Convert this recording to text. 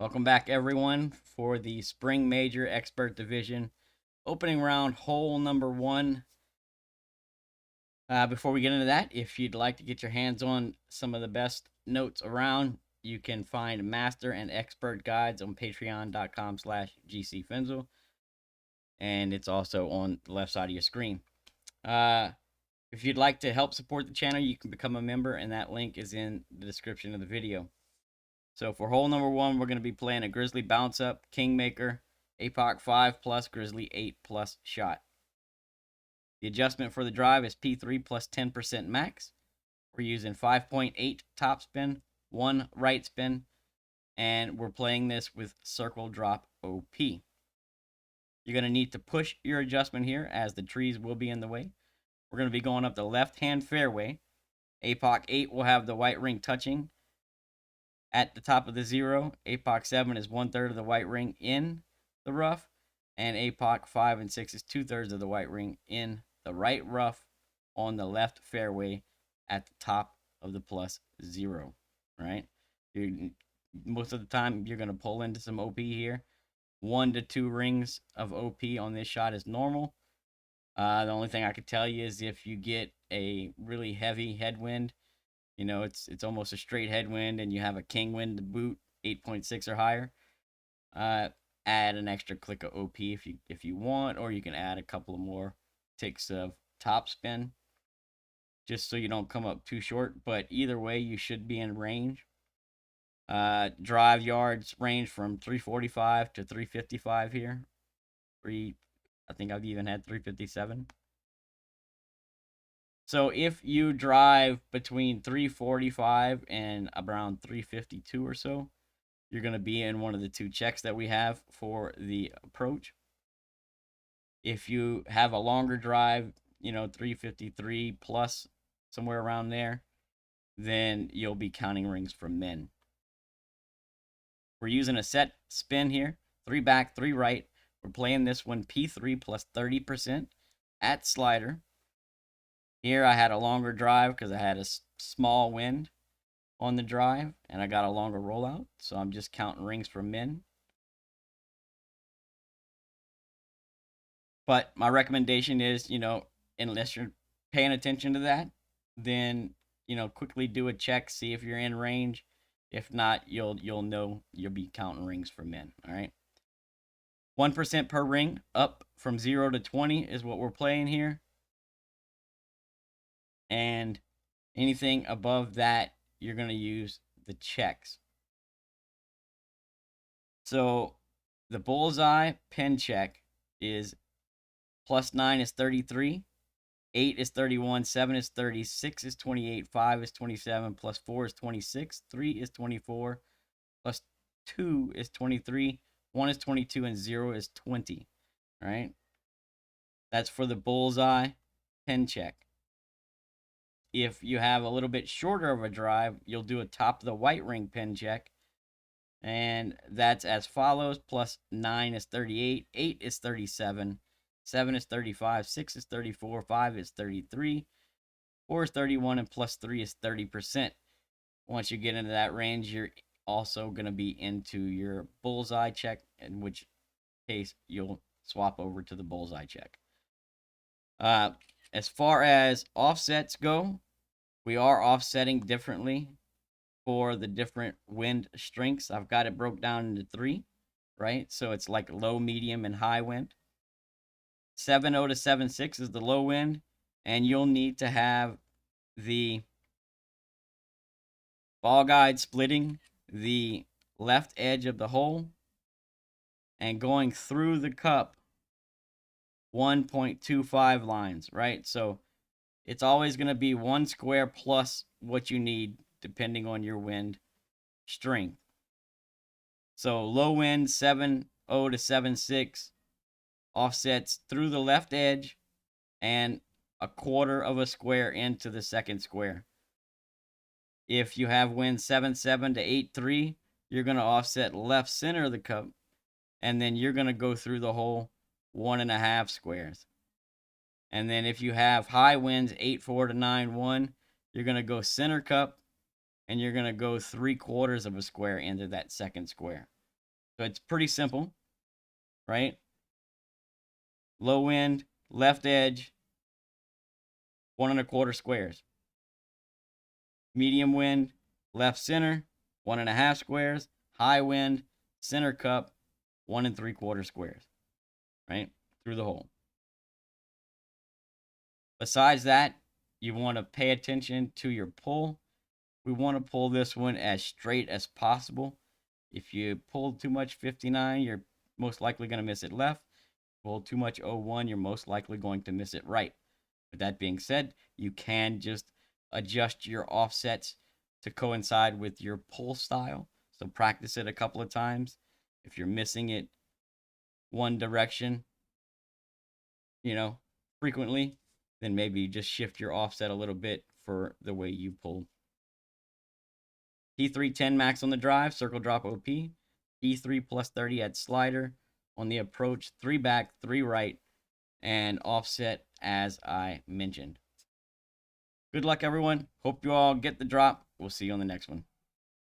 Welcome back, everyone, for the Spring Major Expert Division opening round, hole number one. Before we get into that, if you'd like to get your hands on some of the best notes around, you can find master and expert guides on patreon.com/gcfinzel, and it's also on the left side of your screen. If you'd like to help support the channel, you can become a member, and that link is in the description of the video. So for hole number one, we're going to be playing a Grizzly Bounce Up, Kingmaker, APOC 5 plus, Grizzly 8 plus shot. The adjustment for the drive is P3 plus 10% max. We're using 5.8 top spin, 1 right spin, and we're playing this with circle drop OP. You're going to need to push your adjustment here as the trees will be in the way. We're going to be going up the left-hand fairway. APOC 8 will have the white ring touching at the top of the zero. APOC 7 is 1/3 of the white ring in the rough, and APOC 5 and 6 is 2/3 of the white ring in the right rough on the left fairway at the top of the plus zero, right? Most of the time, you're going to pull into some OP here. 1 to 2 rings of OP on this shot is normal. The only thing I could tell you is if you get a really heavy headwind, it's almost a straight headwind, and you have a king wind to boot, 8.6 or higher. Add an extra click of OP if you want, or you can add a couple of more ticks of top spin, just so you don't come up too short. But either way, you should be in range. Drive yards range from 345 to 355 here. I think I've even had 357. So if you drive between 345 and around 352 or so, you're going to be in one of the two checks that we have for the approach. If you have a longer drive, 353 plus, somewhere around there, then you'll be counting rings from men. We're using a set spin here, 3 back, 3 right. We're playing this one P3 plus 30% at slider. Here I had a longer drive because I had a small wind on the drive, and I got a longer rollout, so I'm just counting rings from men. But my recommendation is, unless you're paying attention to that, then, quickly do a check, see if you're in range. If not, you'll know you'll be counting rings for men, all right? 1% per ring, up from 0 to 20 is what we're playing here. And anything above that, you're going to use the checks. So the bullseye pin check is +9 is 33, 8 is 31, 7 is 30, 6 is 28, 5 is 27, +4 is 26, 3 is 24, +2 is 23, 1 is 22, and 0 is 20. All right? That's for the bullseye pin check. If you have a little bit shorter of a drive, you'll do a top of the white ring pin check. And that's as follows: +9 is 38, 8 is 37, 7 is 35, 6 is 34, 5 is 33, 4 is 31, and +3 is 30%. Once you get into that range, you're also going to be into your bullseye check, in which case you'll swap over to the bullseye check. As far as offsets go, we are offsetting differently for the different wind strengths. I've got it broke down into 3, right? So it's like low, medium, and high wind. 7.0 to 7.6 is the low wind, and you'll need to have the ball guide splitting the left edge of the hole and going through the cup 1.25 lines, right? So it's always going to be 1 square plus what you need depending on your wind strength. So low wind 7.0 to 7.6 offsets through the left edge and 1/4 of a square into the second square. If you have wind 7.7 to 8.3, you're going to offset left center of the cup, and then you're going to go through the whole 1.5 squares. And then if you have high winds 8.4 to 9.1, you're going to go center cup, and you're going to go 3/4 of a square into that second square. So it's pretty simple, right? Low wind, left edge, 1 1/4 squares. Medium wind, left center, 1 1/2 squares. High wind, center cup, 1 3/4 squares, right? Through the hole. Besides that, you want to pay attention to your pull. We want to pull this one as straight as possible. If you pull too much 59, you're most likely going to miss it left. Pull too much 01, you're most likely going to miss it right. With that being said, you can just adjust your offsets to coincide with your pull style. So practice it a couple of times. If you're missing it one direction, frequently, then maybe just shift your offset a little bit for the way you pull. T3 10 max on the drive, circle drop OP. T3 plus 30 at slider. On the approach, 3 back, 3 right, and offset as I mentioned. Good luck, everyone. Hope you all get the drop. We'll see you on the next one.